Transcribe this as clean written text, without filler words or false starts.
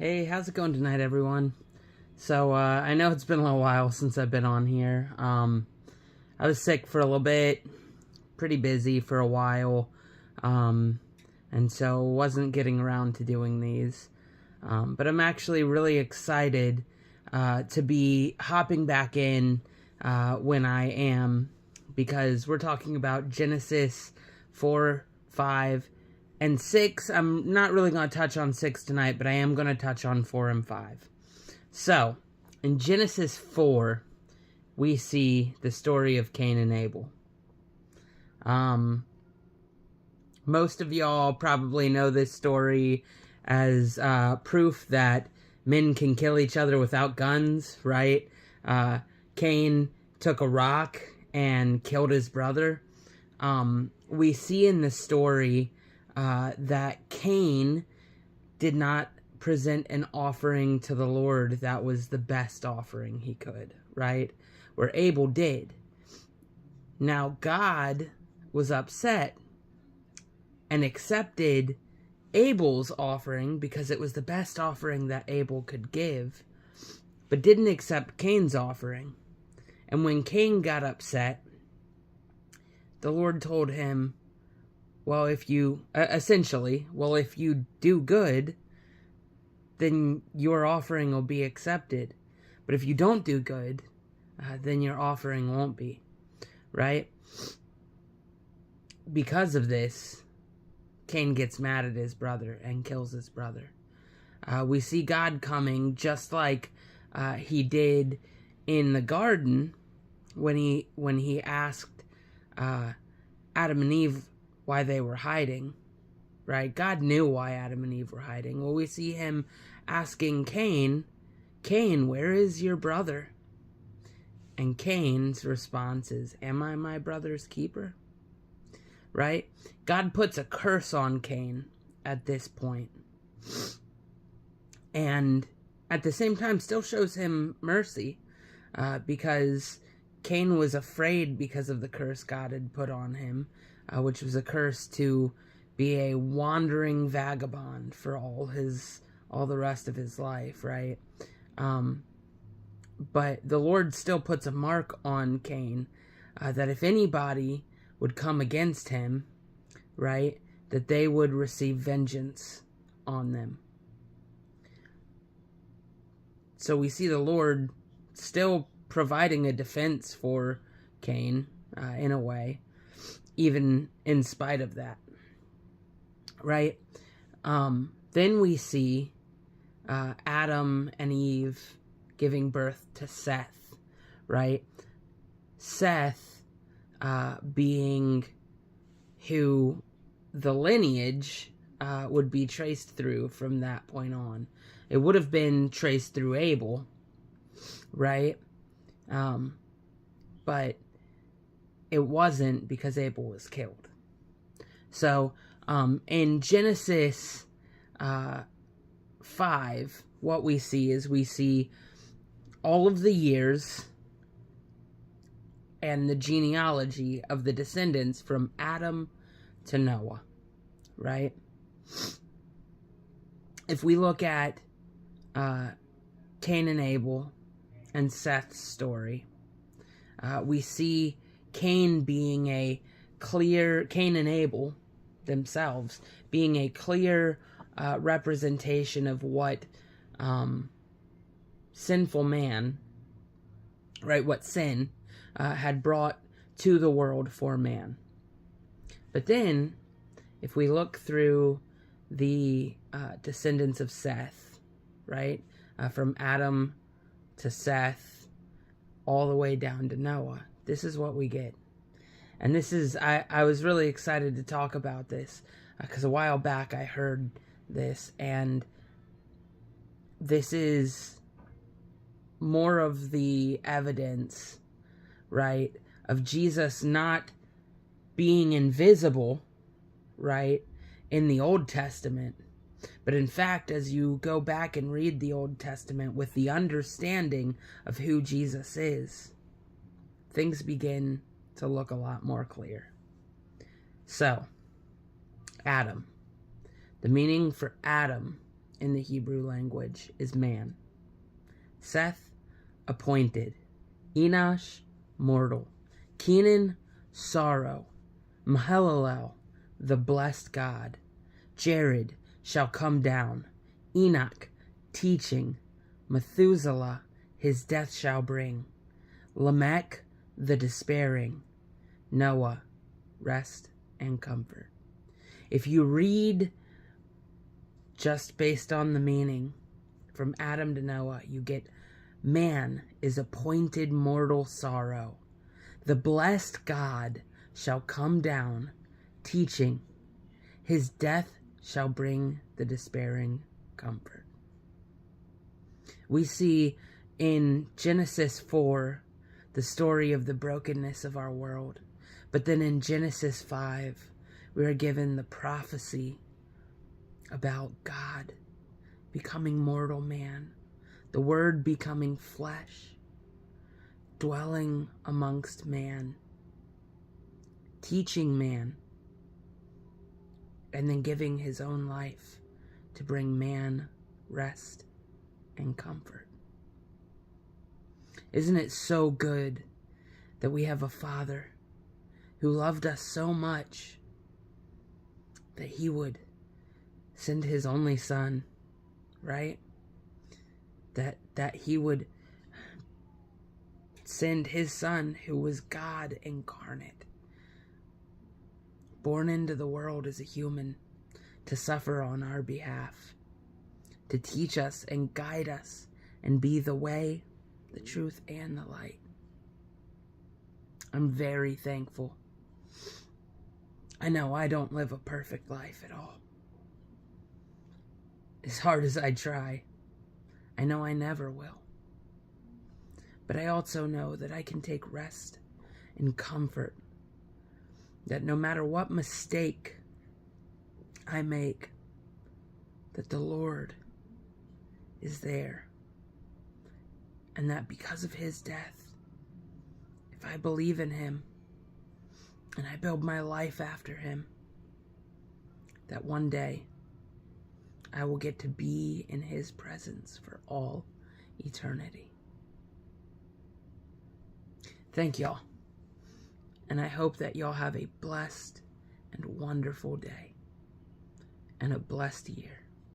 Hey, how's it going tonight, everyone? So, I know it's been a little while since I've been on here. I was sick for a little bit, pretty busy for a while, and so wasn't getting around to doing these. But I'm actually really excited to be hopping back in when I am, because we're talking about Genesis 4, 5, and 6. I'm not really going to touch on 6 tonight, but I am going to touch on 4 and 5. So, in Genesis 4, we see the story of Cain and Abel. Most of y'all probably know this story as proof that men can kill each other without guns, right? Cain took a rock and killed his brother. We see in the story that Cain did not present an offering to the Lord that was the best offering he could, right? Where Abel did. Now, God was upset and accepted Abel's offering because it was the best offering that Abel could give, but didn't accept Cain's offering. And when Cain got upset, the Lord told him, well, if you do good, then your offering will be accepted. But if you don't do good, then your offering won't be, right? Because of this, Cain gets mad at his brother and kills his brother. We see God coming just like he did in the garden when he asked Adam and Eve why they were hiding, right? God knew why Adam and Eve were hiding. Well, we see him asking Cain, where is your brother? And Cain's response is, am I my brother's keeper? Right? God puts a curse on Cain at this point. And at the same time still shows him mercy, because Cain was afraid because of the curse God had put on him, which was a curse to be a wandering vagabond for all the rest of his life, right? But the Lord still puts a mark on Cain, that if anybody would come against him, right, that they would receive vengeance on them. So we see the Lord still providing a defense for Cain, in a way, even in spite of that, right? Then we see Adam and Eve giving birth to Seth, right? Seth being who the lineage would be traced through from that point on. It would have been traced through Abel, right? But it wasn't, because Abel was killed. So in Genesis 5, what we see all of the years and the genealogy of the descendants from Adam to Noah, right? If we look at Cain and Abel and Seth's story, we see Cain and Abel themselves being a clear representation of what sinful man, right, what sin had brought to the world for man. But then, if we look through the descendants of Seth, right, from Adam to Seth, all the way down to Noah, this is what we get. And this is, I was really excited to talk about this, because a while back I heard this, and this is more of the evidence, right, of Jesus not being invisible, right, in the Old Testament. But in fact, as you go back and read the Old Testament with the understanding of who Jesus is, things begin to look a lot more clear. So, Adam. The meaning for Adam in the Hebrew language is man. Seth, appointed. Enosh, mortal. Kenan, sorrow. Mahalalel, the blessed God. Jared shall come down. Enoch, teaching. Methuselah, his death shall bring. Lamech, the despairing. Noah, rest and comfort. If you read just based on the meaning from Adam to Noah, you get man is appointed mortal sorrow. The blessed God shall come down, teaching. His death shall bring the despairing comfort. We see in Genesis 4 the story of the brokenness of our world. But then in Genesis 5, we are given the prophecy about God becoming mortal man, the Word becoming flesh, dwelling amongst man, teaching man, and then giving his own life to bring man rest and comfort. Isn't it so good that we have a Father who loved us so much that he would send his only Son, right? That he would send his Son, who was God incarnate, born into the world as a human, to suffer on our behalf, to teach us and guide us and be the way, the truth, and the light. I'm very thankful. I know I don't live a perfect life at all. As hard as I try, I know I never will. But I also know that I can take rest and comfort, that no matter what mistake I make, that the Lord is there. And that because of his death, if I believe in him and I build my life after him, that one day I will get to be in his presence for all eternity. Thank y'all. And I hope that y'all have a blessed and wonderful day and a blessed year.